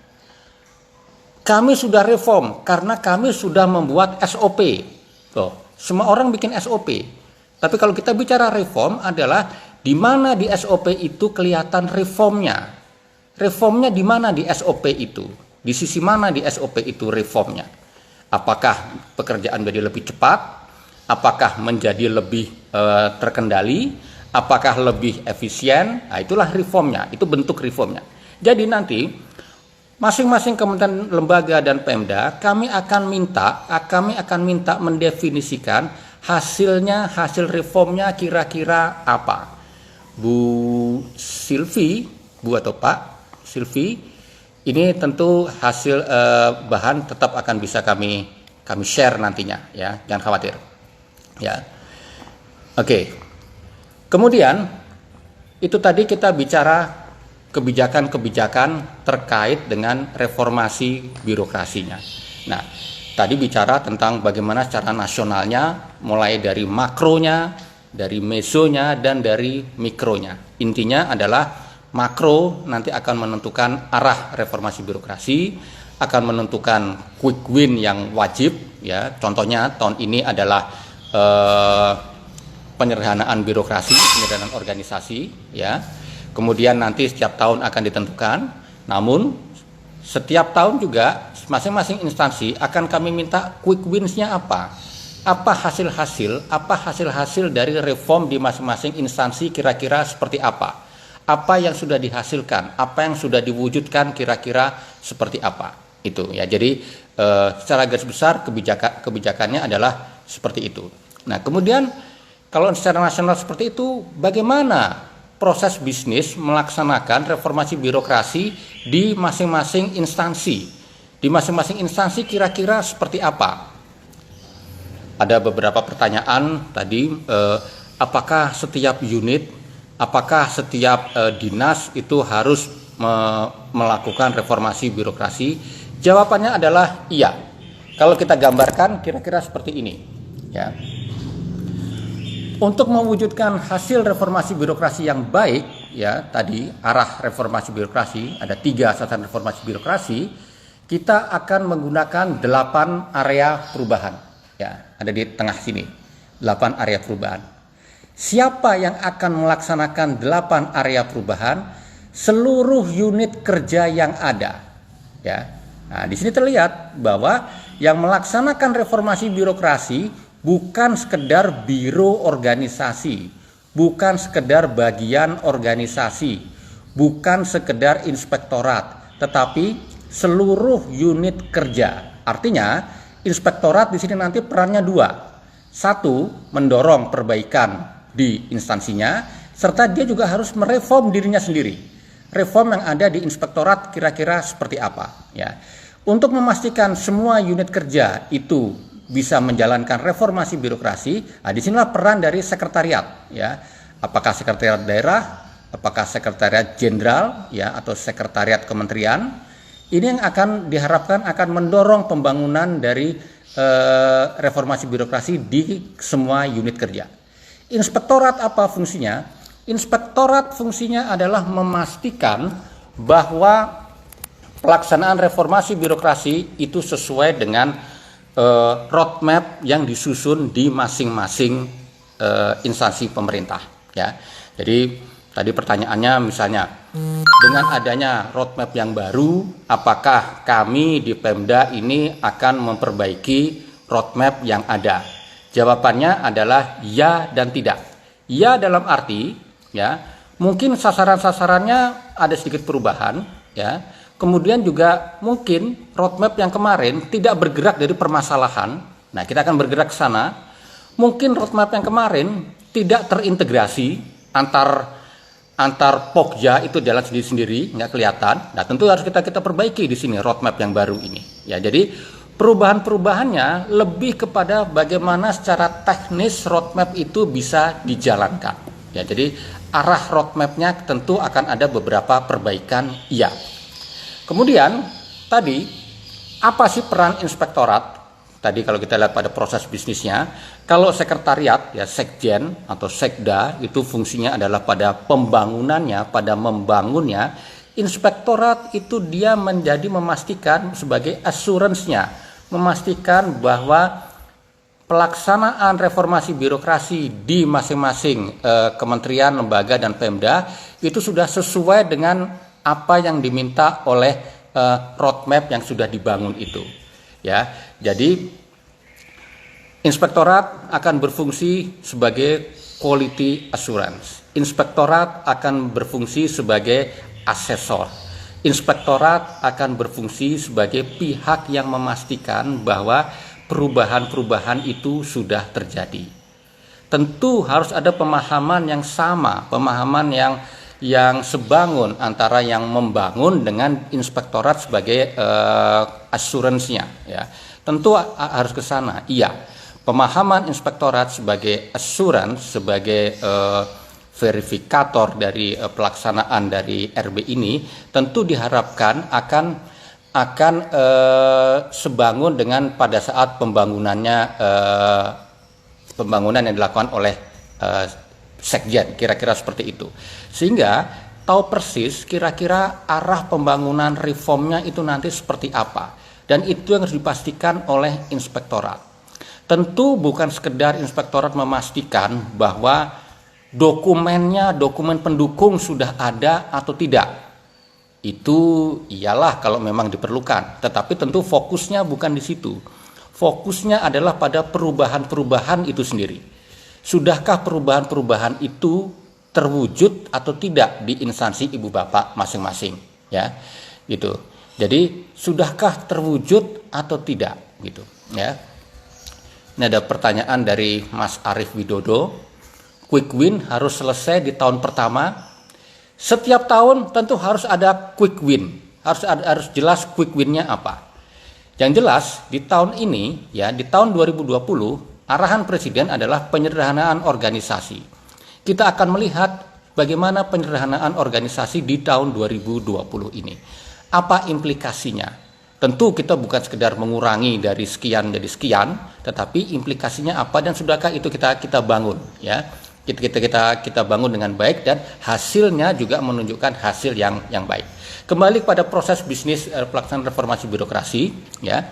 Kami sudah reform karena kami sudah membuat SOP. Loh, semua orang bikin SOP. Tapi kalau kita bicara reform adalah di mana di SOP itu kelihatan reformnya. Reformnya di mana di SOP itu? Di sisi mana di SOP itu reformnya? Apakah pekerjaan menjadi lebih cepat? Apakah menjadi lebih terkendali? Apakah lebih efisien? Nah, itulah reformnya, itu bentuk reformnya. Jadi nanti masing-masing kementerian lembaga dan Pemda kami akan minta mendefinisikan hasil reformnya kira-kira apa. Bu Silvi, Bu atau Pak Silvi, ini tentu hasil bahan tetap akan bisa kami share nantinya, ya, jangan khawatir. Ya, oke. Kemudian itu tadi kita bicara kebijakan-kebijakan terkait dengan reformasi birokrasinya. Nah, tadi bicara tentang bagaimana secara nasionalnya, mulai dari makronya, dari mesonya, dan dari mikronya. Intinya adalah makro nanti akan menentukan arah reformasi birokrasi, akan menentukan quick win yang wajib, ya. Contohnya tahun ini adalah penyederhanaan birokrasi, penyederhanaan organisasi, ya. Kemudian nanti setiap tahun akan ditentukan. Namun setiap tahun juga masing-masing instansi akan kami minta quick wins-nya apa? Apa hasil-hasil dari reform di masing-masing instansi kira-kira seperti apa? Apa yang sudah dihasilkan? Apa yang sudah diwujudkan kira-kira seperti apa? Itu ya. Jadi secara garis besar kebijakannya adalah seperti itu. Nah, kemudian kalau secara nasional seperti itu, bagaimana proses bisnis melaksanakan reformasi birokrasi di masing-masing instansi? Di masing-masing instansi kira-kira seperti apa? Ada beberapa pertanyaan tadi, apakah setiap unit, apakah setiap dinas itu harus melakukan reformasi birokrasi? Jawabannya adalah iya. Kalau kita gambarkan kira-kira seperti ini, ya. Untuk mewujudkan hasil reformasi birokrasi yang baik, ya, tadi arah reformasi birokrasi, ada 3 sasaran reformasi birokrasi, kita akan menggunakan 8 area perubahan, ya, ada di tengah sini, 8 area perubahan. Siapa yang akan melaksanakan 8 area perubahan? Seluruh unit kerja yang ada, ya. Nah, di sini terlihat bahwa yang melaksanakan reformasi birokrasi bukan sekedar biro organisasi, bukan sekedar bagian organisasi, bukan sekedar inspektorat, tetapi seluruh unit kerja. Artinya, inspektorat di sini nanti perannya 2. 1, mendorong perbaikan di instansinya, serta dia juga harus mereform dirinya sendiri. Reform yang ada di inspektorat kira-kira seperti apa, ya. Untuk memastikan semua unit kerja itu bisa menjalankan reformasi birokrasi, nah disinilah peran dari sekretariat, ya. Apakah sekretariat daerah, apakah sekretariat jenderal, ya, atau sekretariat kementerian. Ini yang akan diharapkan akan mendorong pembangunan dari reformasi birokrasi di semua unit kerja. Inspektorat apa fungsinya? Inspektorat fungsinya adalah memastikan bahwa pelaksanaan reformasi birokrasi itu sesuai dengan roadmap yang disusun di masing-masing instansi pemerintah, ya. Jadi tadi pertanyaannya misalnya, dengan adanya roadmap yang baru, apakah kami di Pemda ini akan memperbaiki roadmap yang ada? Jawabannya adalah ya dan tidak. Ya dalam arti, ya, mungkin sasaran-sasarannya ada sedikit perubahan, ya. Kemudian juga mungkin roadmap yang kemarin tidak bergerak dari permasalahan. Nah, kita akan bergerak ke sana. Mungkin roadmap yang kemarin tidak terintegrasi antar Pokja itu jalan sendiri-sendiri, nggak kelihatan. Nah, tentu harus kita perbaiki di sini roadmap yang baru ini. Ya, jadi perubahan-perubahannya lebih kepada bagaimana secara teknis roadmap itu bisa dijalankan. Ya, jadi arah roadmapnya tentu akan ada beberapa perbaikan, iya. Kemudian tadi apa sih peran inspektorat? Tadi kalau kita lihat pada proses bisnisnya, kalau sekretariat ya sekjen atau sekda itu fungsinya adalah pada pembangunannya, pada membangunnya. Inspektorat itu dia menjadi memastikan sebagai assurance-nya, memastikan bahwa pelaksanaan reformasi birokrasi di masing-masing kementerian, lembaga dan Pemda itu sudah sesuai dengan apa yang diminta oleh roadmap yang sudah dibangun itu. Ya, jadi inspektorat akan berfungsi sebagai quality assurance. Inspektorat akan berfungsi sebagai asesor. Inspektorat akan berfungsi sebagai pihak yang memastikan bahwa perubahan-perubahan itu sudah terjadi. Tentu harus ada pemahaman yang sama, pemahaman yang sebangun antara yang membangun dengan inspektorat sebagai assurance-nya, ya. Tentu harus ke sana. Iya. Pemahaman inspektorat sebagai assurance, sebagai verifikator dari pelaksanaan dari RB ini tentu diharapkan akan sebangun dengan pada saat pembangunan yang dilakukan oleh sekjen, kira-kira seperti itu. Sehingga tahu persis kira-kira arah pembangunan reformnya itu nanti seperti apa. Dan itu yang harus dipastikan oleh inspektorat. Tentu bukan sekedar inspektorat memastikan bahwa dokumen pendukung sudah ada atau tidak. Itu iyalah kalau memang diperlukan. Tetapi tentu fokusnya bukan di situ. Fokusnya adalah pada perubahan-perubahan itu sendiri. Sudahkah perubahan-perubahan itu terwujud atau tidak di instansi ibu bapak masing-masing, ya, gitu. Jadi sudahkah terwujud atau tidak, gitu, ya. Ini ada pertanyaan dari Mas Arief Widodo. Quick win harus selesai di tahun pertama. Setiap tahun tentu harus ada quick win, harus jelas quick winnya apa. Yang jelas di tahun ini, ya, di tahun 2020 arahan Presiden adalah penyederhanaan organisasi. Kita akan melihat bagaimana penyederhanaan organisasi di tahun 2020 ini. Apa implikasinya? Tentu kita bukan sekedar mengurangi dari sekian jadi sekian, tetapi implikasinya apa dan sudahkah itu kita bangun, ya. Kita bangun dengan baik dan hasilnya juga menunjukkan hasil yang baik. Kembali pada proses bisnis pelaksanaan reformasi birokrasi, ya.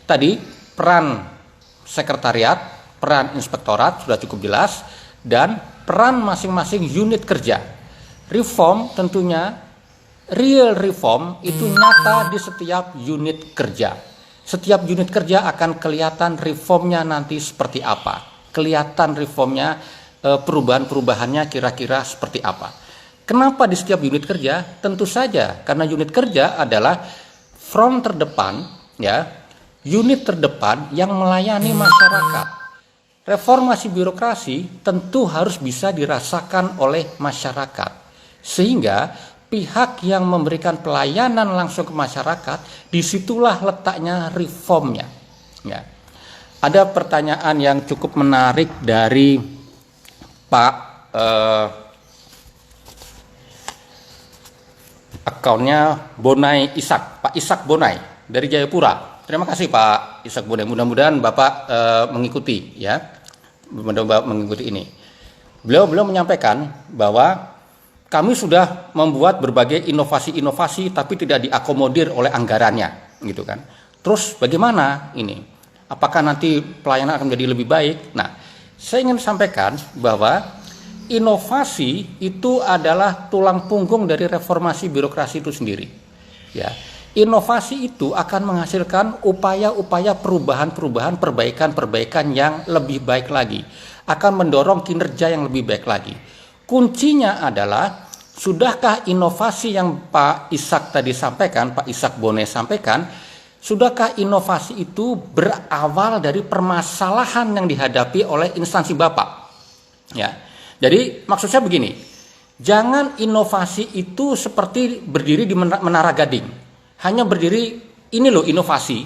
Tadi peran sekretariat, peran inspektorat sudah cukup jelas, dan peran masing-masing unit kerja. Reform tentunya, real reform itu nyata di setiap unit kerja. Setiap unit kerja akan kelihatan reformnya nanti seperti apa. Kelihatan reformnya, perubahan-perubahannya kira-kira seperti apa. Kenapa di setiap unit kerja? Tentu saja karena unit kerja adalah front terdepan, ya, unit terdepan yang melayani masyarakat. Reformasi birokrasi tentu harus bisa dirasakan oleh masyarakat, sehingga pihak yang memberikan pelayanan langsung ke masyarakat, disitulah letaknya reformnya. Ya. Ada pertanyaan yang cukup menarik dari Pak akunnya Bonai Ishak, Pak Ishak Bonai dari Jayapura. Terima kasih Pak Ishak Bonai. Mudah-mudahan Bapak mengikuti, ya, mudah-mudahan mengikuti ini. Beliau menyampaikan bahwa kami sudah membuat berbagai inovasi-inovasi tapi tidak diakomodir oleh anggarannya, gitu kan. Terus bagaimana ini? Apakah nanti pelayanan akan menjadi lebih baik? Nah, saya ingin sampaikan bahwa inovasi itu adalah tulang punggung dari reformasi birokrasi itu sendiri. Ya, inovasi itu akan menghasilkan upaya-upaya perubahan-perubahan, perbaikan-perbaikan yang lebih baik lagi, akan mendorong kinerja yang lebih baik lagi. Kuncinya adalah, sudahkah inovasi yang Pak Ishak tadi sampaikan, Pak Ishak Bone sampaikan, sudahkah inovasi itu berawal dari permasalahan yang dihadapi oleh instansi Bapak? Ya, jadi maksud saya begini, jangan inovasi itu seperti berdiri di Menara Gading, hanya berdiri, ini loh inovasi,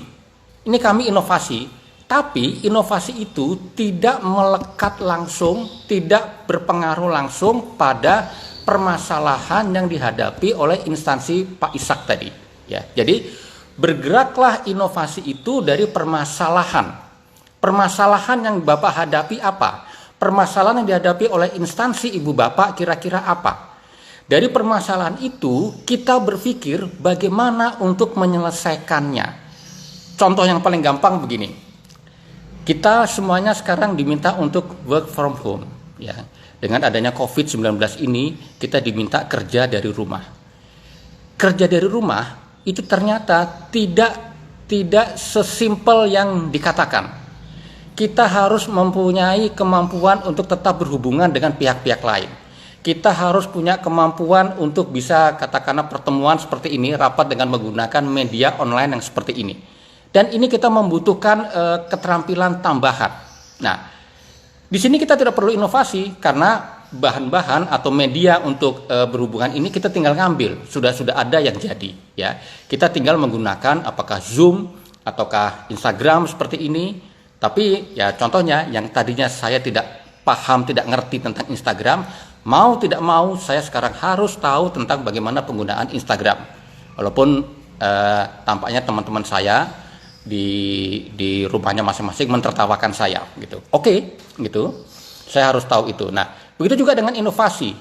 ini kami inovasi, tapi inovasi itu tidak melekat langsung, tidak berpengaruh langsung pada permasalahan yang dihadapi oleh instansi Pak Ishak tadi. Ya, jadi bergeraklah inovasi itu dari permasalahan. Permasalahan yang Bapak hadapi apa? Permasalahan yang dihadapi oleh instansi Ibu Bapak kira-kira apa? Dari permasalahan itu kita berpikir bagaimana untuk menyelesaikannya. Contoh yang paling gampang begini. Kita semuanya sekarang diminta untuk work from home, ya. Dengan adanya COVID-19 ini, kita diminta kerja dari rumah. Kerja dari rumah itu ternyata tidak sesimpel yang dikatakan. Kita harus mempunyai kemampuan untuk tetap berhubungan dengan pihak-pihak lain. Kita harus punya kemampuan untuk bisa katakanlah pertemuan seperti ini, rapat dengan menggunakan media online yang seperti ini. Dan ini kita membutuhkan keterampilan tambahan. Nah, di sini kita tidak perlu inovasi karena bahan-bahan atau media untuk berhubungan ini kita tinggal ngambil, sudah ada yang jadi, ya. Kita tinggal menggunakan apakah Zoom ataukah Instagram seperti ini. Tapi ya contohnya yang tadinya saya tidak paham, tidak ngerti tentang Instagram, mau tidak mau saya sekarang harus tahu tentang bagaimana penggunaan Instagram. Walaupun tampaknya teman-teman saya di rumahnya masing-masing mentertawakan saya gitu. Oke, gitu. Saya harus tahu itu. Nah, begitu juga dengan inovasi.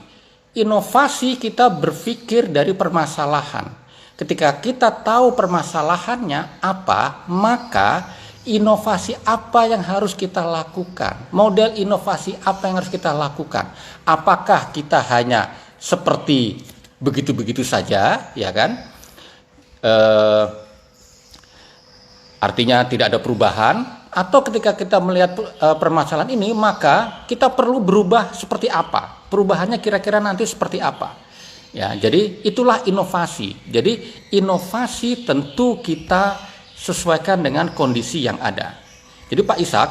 Inovasi kita berpikir dari permasalahan. Ketika kita tahu permasalahannya apa, maka inovasi apa yang harus kita lakukan? Model inovasi apa yang harus kita lakukan? Apakah kita hanya seperti begitu-begitu saja, ya kan? Artinya tidak ada perubahan. Atau ketika kita melihat permasalahan ini, maka kita perlu berubah seperti apa? Perubahannya kira-kira nanti seperti apa? Ya, jadi itulah inovasi. Jadi inovasi tentu kita sesuaikan dengan kondisi yang ada. Jadi Pak Ishak,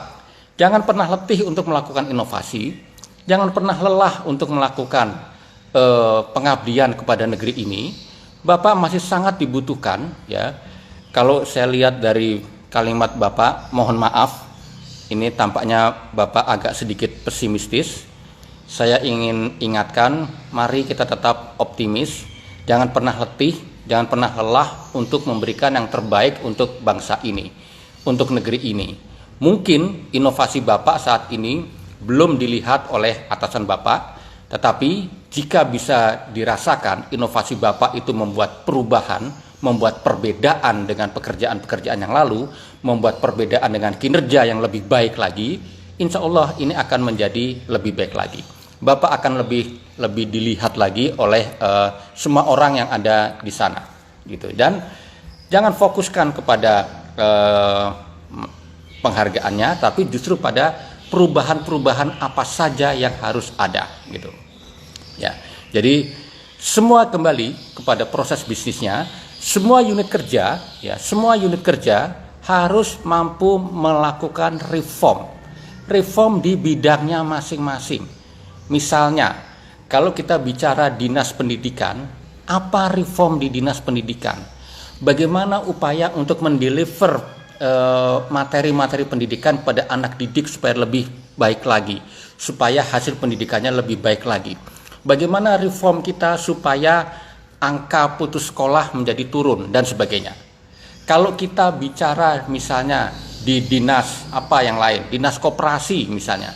jangan pernah letih untuk melakukan inovasi, jangan pernah lelah untuk melakukan pengabdian kepada negeri ini. Bapak masih sangat dibutuhkan, ya. Kalau saya lihat dari kalimat Bapak, mohon maaf, ini tampaknya Bapak agak sedikit pesimistis. Saya ingin ingatkan, mari kita tetap optimis, jangan pernah letih, jangan pernah lelah untuk memberikan yang terbaik untuk bangsa ini, untuk negeri ini. Mungkin inovasi Bapak saat ini belum dilihat oleh atasan Bapak, tetapi jika bisa dirasakan inovasi Bapak itu membuat perubahan, membuat perbedaan dengan pekerjaan-pekerjaan yang lalu, membuat perbedaan dengan kinerja yang lebih baik lagi, insya Allah ini akan menjadi lebih baik lagi. Bapak akan lebih dilihat lagi oleh semua orang yang ada di sana, gitu. Dan jangan fokuskan kepada penghargaannya, tapi justru pada perubahan-perubahan apa saja yang harus ada, gitu. Ya, jadi semua kembali kepada proses bisnisnya. Semua unit kerja, ya, semua unit kerja harus mampu melakukan reform di bidangnya masing-masing. Misalnya, kalau kita bicara dinas pendidikan, apa reform di dinas pendidikan? Bagaimana upaya untuk mendeliver materi-materi pendidikan pada anak didik supaya lebih baik lagi, supaya hasil pendidikannya lebih baik lagi? Bagaimana reform kita supaya angka putus sekolah menjadi turun dan sebagainya. Kalau kita bicara misalnya di dinas apa yang lain, dinas koperasi misalnya,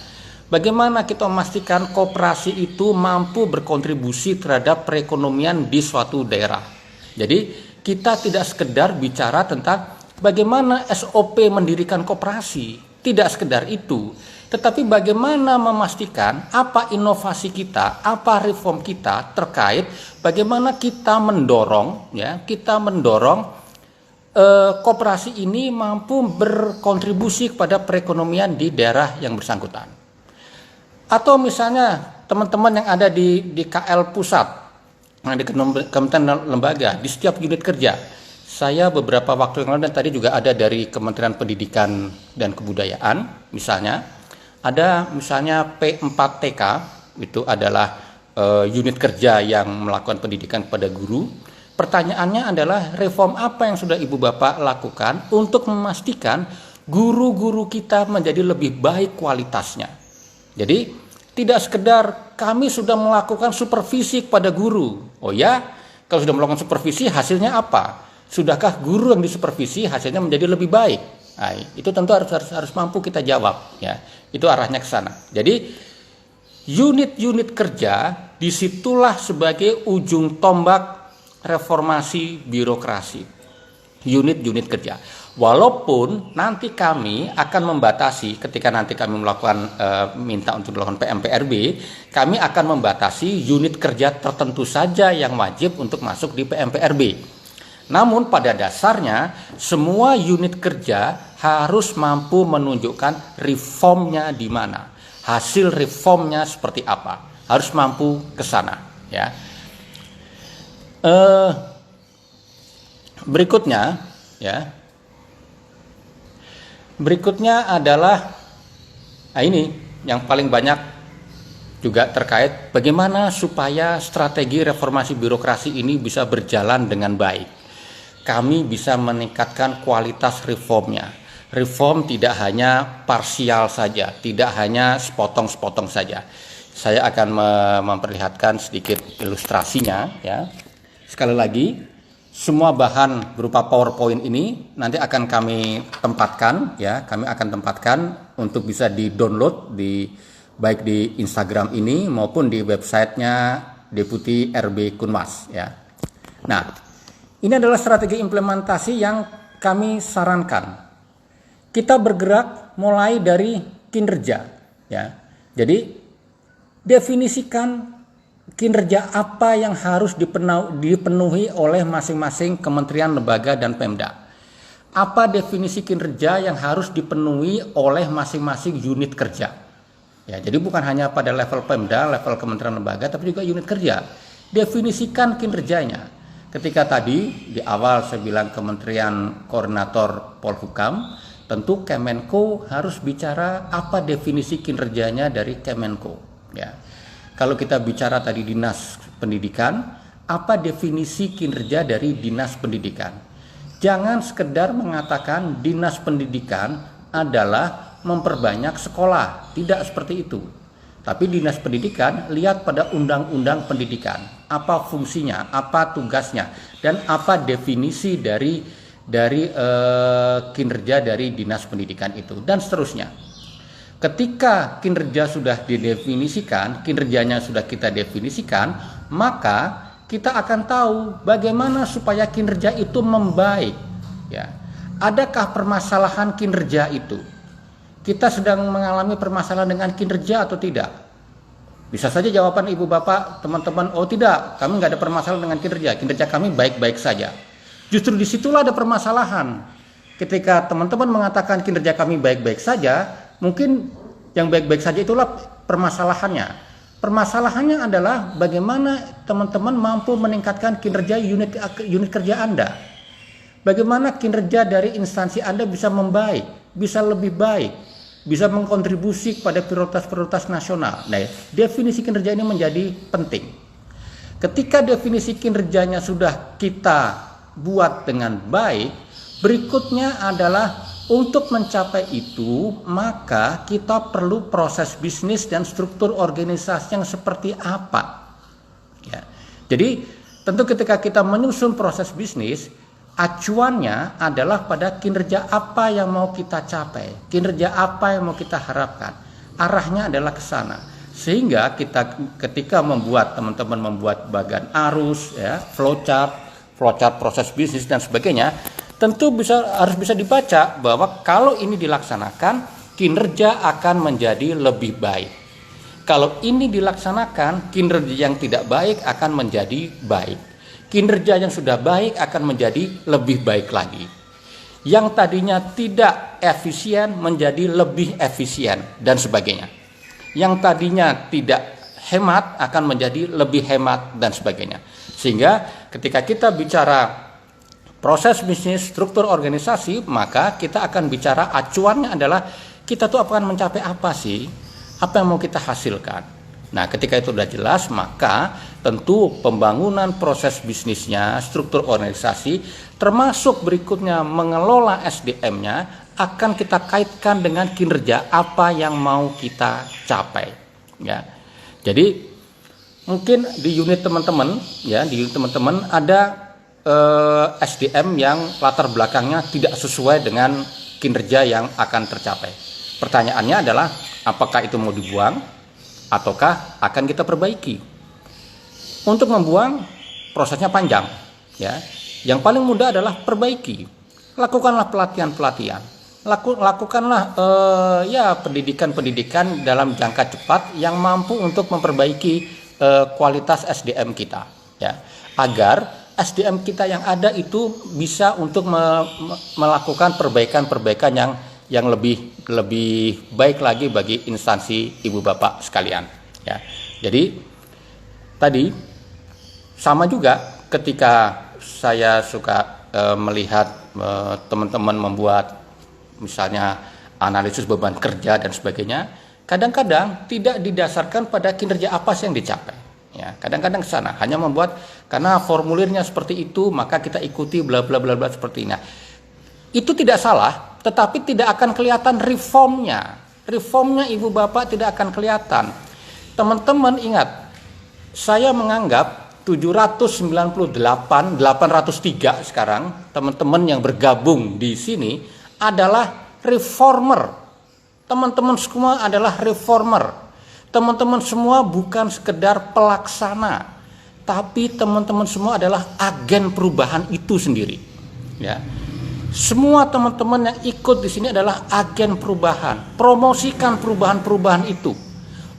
bagaimana kita memastikan koperasi itu mampu berkontribusi terhadap perekonomian di suatu daerah. Jadi kita tidak sekedar bicara tentang bagaimana SOP mendirikan koperasi. Tidak sekedar itu, tetapi bagaimana memastikan apa inovasi kita, apa reform kita terkait bagaimana kita mendorong koperasi ini mampu berkontribusi kepada perekonomian di daerah yang bersangkutan. Atau misalnya teman-teman yang ada di KL pusat, di kementerian lembaga, di setiap unit kerja. Saya beberapa waktu yang lalu dan tadi juga ada dari Kementerian Pendidikan dan Kebudayaan, misalnya ada misalnya P4TK, itu adalah unit kerja yang melakukan pendidikan kepada guru. Pertanyaannya adalah reform apa yang sudah Ibu Bapak lakukan untuk memastikan guru-guru kita menjadi lebih baik kualitasnya. Jadi tidak sekedar kami sudah melakukan supervisi kepada guru. Oh ya, kalau sudah melakukan supervisi hasilnya apa? Sudahkah guru yang disupervisi hasilnya menjadi lebih baik? Nah, itu tentu harus mampu kita jawab, ya. Itu arahnya ke sana. Jadi unit-unit kerja disitulah sebagai ujung tombak reformasi birokrasi. Unit-unit kerja. Walaupun nanti kami akan membatasi ketika nanti kami melakukan minta untuk melakukan PMPRB, kami akan membatasi unit kerja tertentu saja yang wajib untuk masuk di PMPRB. Namun pada dasarnya semua unit kerja harus mampu menunjukkan reformnya di mana, hasil reformnya seperti apa, harus mampu ke sana, ya. Berikutnya adalah ini yang paling banyak juga terkait bagaimana supaya strategi reformasi birokrasi ini bisa berjalan dengan baik. Kami bisa meningkatkan kualitas reformnya. Reform tidak hanya parsial saja, tidak hanya sepotong-sepotong saja. Saya akan memperlihatkan sedikit ilustrasinya, ya. Sekali lagi, semua bahan berupa PowerPoint ini nanti akan kami tempatkan, ya. Kami akan tempatkan untuk bisa di-download baik di Instagram ini maupun di websitenya Deputi RB Kunwas, ya. Nah, ini adalah strategi implementasi yang kami sarankan. Kita bergerak mulai dari kinerja, ya. Jadi definisikan kinerja apa yang harus dipenuhi oleh masing-masing kementerian, lembaga, dan Pemda. Apa definisi kinerja yang harus dipenuhi oleh masing-masing unit kerja. Ya, jadi bukan hanya pada level Pemda, level kementerian, lembaga, tapi juga unit kerja. Definisikan kinerjanya. Ketika tadi di awal saya bilang Kementerian Koordinator Polhukam, tentu Kemenko harus bicara apa definisi kinerjanya dari Kemenko, ya. Kalau kita bicara tadi Dinas Pendidikan, apa definisi kinerja dari Dinas Pendidikan? Jangan sekedar mengatakan Dinas Pendidikan adalah memperbanyak sekolah, tidak seperti itu. Tapi Dinas Pendidikan lihat pada Undang-Undang Pendidikan, apa fungsinya, apa tugasnya, dan apa definisi dari kinerja dari Dinas Pendidikan itu, dan seterusnya. Ketika kinerja sudah didefinisikan, kinerjanya sudah kita definisikan, maka kita akan tahu bagaimana supaya kinerja itu membaik. Ya. Adakah permasalahan kinerja itu? Kita sedang mengalami permasalahan dengan kinerja atau tidak? Bisa saja jawaban Ibu Bapak, teman-teman, oh tidak, kami nggak ada permasalahan dengan kinerja kami baik-baik saja. Justru disitulah ada permasalahan. Ketika teman-teman mengatakan kinerja kami baik-baik saja, mungkin yang baik-baik saja itulah permasalahannya. Permasalahannya adalah bagaimana teman-teman mampu meningkatkan kinerja unit kerja Anda. Bagaimana kinerja dari instansi Anda bisa membaik, bisa lebih baik, bisa mengkontribusi kepada prioritas-prioritas nasional. Nah, definisi kinerja ini menjadi penting. Ketika definisi kinerjanya sudah kita buat dengan baik, berikutnya adalah untuk mencapai itu, maka kita perlu proses bisnis dan struktur organisasi yang seperti apa. Ya. Jadi, tentu ketika kita menyusun proses bisnis, acuannya adalah pada kinerja apa yang mau kita capai, kinerja apa yang mau kita harapkan. Arahnya adalah ke sana. Sehingga kita ketika teman-teman membuat bagan arus, ya, flowchart proses bisnis dan sebagainya, tentu harus bisa dibaca bahwa kalau ini dilaksanakan, kinerja akan menjadi lebih baik. Kalau ini dilaksanakan, kinerja yang tidak baik akan menjadi baik. Kinerja yang sudah baik akan menjadi lebih baik lagi. Yang tadinya tidak efisien menjadi lebih efisien dan sebagainya. Yang tadinya tidak hemat akan menjadi lebih hemat dan sebagainya. Sehingga ketika kita bicara proses bisnis, struktur organisasi, maka kita akan bicara acuannya adalah kita tuh akan mencapai apa sih? Apa yang mau kita hasilkan? Nah, ketika itu sudah jelas, maka tentu pembangunan proses bisnisnya, struktur organisasi, termasuk berikutnya mengelola SDM-nya akan kita kaitkan dengan kinerja apa yang mau kita capai. Ya, jadi mungkin di unit teman-teman, ada SDM yang latar belakangnya tidak sesuai dengan kinerja yang akan tercapai. Pertanyaannya adalah apakah itu mau dibuang ataukah akan kita perbaiki? Untuk membuang prosesnya panjang, ya. Yang paling mudah adalah perbaiki. Lakukanlah pelatihan-pelatihan. Lakukanlah pendidikan-pendidikan dalam jangka cepat yang mampu untuk memperbaiki kualitas SDM kita, ya. Agar SDM kita yang ada itu bisa untuk melakukan perbaikan-perbaikan yang lebih baik lagi bagi instansi ibu bapak sekalian. Ya, jadi tadi sama juga ketika saya suka melihat teman-teman membuat misalnya analisis beban kerja dan sebagainya, kadang-kadang tidak didasarkan pada kinerja apa sih yang dicapai. Ya, kadang-kadang ke sana hanya membuat karena formulirnya seperti itu maka kita ikuti bla bla bla bla seperti ini. Nah, itu tidak salah, tetapi tidak akan kelihatan reformnya. Reformnya ibu bapak tidak akan kelihatan. Teman-teman ingat, saya menganggap 798, 803 sekarang teman-teman yang bergabung di sini adalah reformer. Teman-teman semua adalah reformer. Teman-teman semua bukan sekedar pelaksana, tapi teman-teman semua adalah agen perubahan itu sendiri. Ya, semua teman-teman yang ikut di sini adalah agen perubahan. Promosikan perubahan-perubahan itu.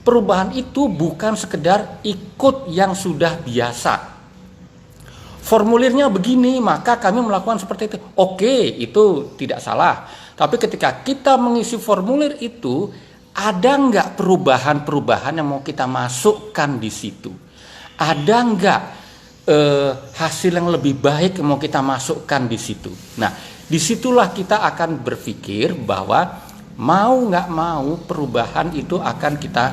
Perubahan itu bukan sekedar ikut yang sudah biasa. Formulirnya begini, maka kami melakukan seperti itu. Oke, itu tidak salah. Tapi ketika kita mengisi formulir itu, ada nggak perubahan-perubahan yang mau kita masukkan di situ? Ada nggak hasil yang lebih baik yang mau kita masukkan di situ? Nah, disitulah kita akan berpikir bahwa mau nggak mau perubahan itu akan kita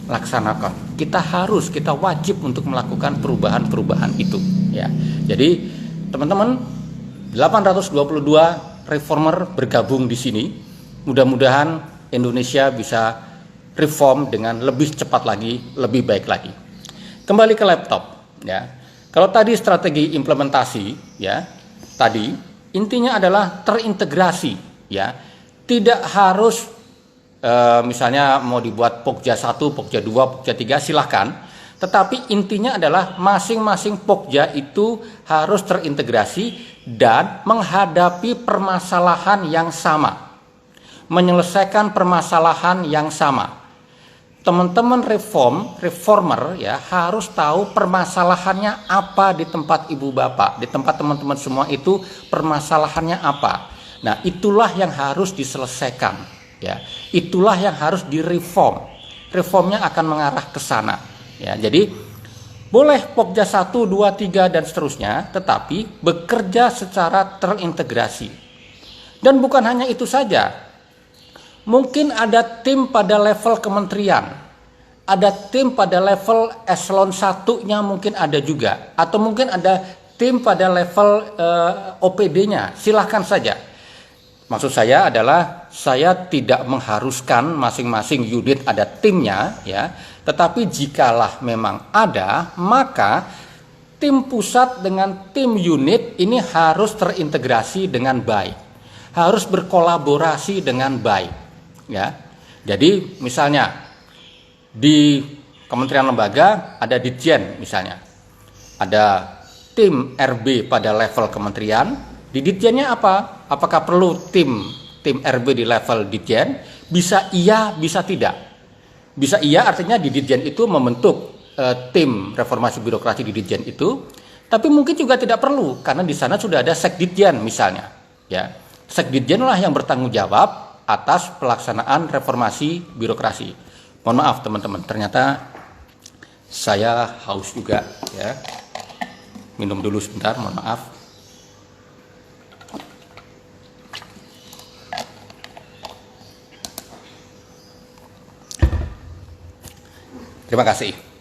laksanakan. Kita wajib untuk melakukan perubahan-perubahan itu. Ya, jadi teman-teman 822 reformer bergabung di sini. Mudah-mudahan Indonesia bisa reform dengan lebih cepat lagi, lebih baik lagi. Kembali ke laptop, ya. Kalau tadi strategi implementasi, ya, tadi intinya adalah terintegrasi, ya. Tidak harus misalnya mau dibuat Pokja 1, Pokja 2, Pokja 3 silahkan. Tetapi intinya adalah masing-masing Pokja itu harus terintegrasi dan menghadapi permasalahan yang sama. Menyelesaikan permasalahan yang sama. Teman-teman reformer ya harus tahu permasalahannya apa di tempat ibu bapak, di tempat teman-teman semua itu permasalahannya apa. Nah, itulah yang harus diselesaikan, ya. Itulah yang harus direform. Reformnya akan mengarah ke sana, ya. Jadi boleh Pokja 1, 2, 3 dan seterusnya, tetapi bekerja secara terintegrasi. Dan bukan hanya itu saja. Mungkin ada tim pada level kementerian, ada tim pada level eselon 1-nya mungkin ada juga, atau mungkin ada tim pada level OPD-nya, silahkan saja. Maksud saya adalah saya tidak mengharuskan masing-masing unit ada timnya, ya. Tetapi jikalah memang ada, maka tim pusat dengan tim unit ini harus terintegrasi dengan baik, harus berkolaborasi dengan baik. Ya, jadi misalnya di kementerian lembaga ada ditjen misalnya, ada tim RB pada level kementerian, Di Ditjennya apa? Apakah perlu tim RB di level Ditjen? Bisa iya, bisa tidak. Bisa iya artinya di Ditjen itu membentuk tim reformasi birokrasi di Ditjen itu, tapi mungkin juga tidak perlu karena di sana sudah ada Sekditjen misalnya. Ya, Sekditjen lah yang bertanggung jawab atas pelaksanaan reformasi birokrasi. Mohon maaf teman-teman, ternyata saya haus juga ya. Minum dulu sebentar, mohon maaf. Terima kasih.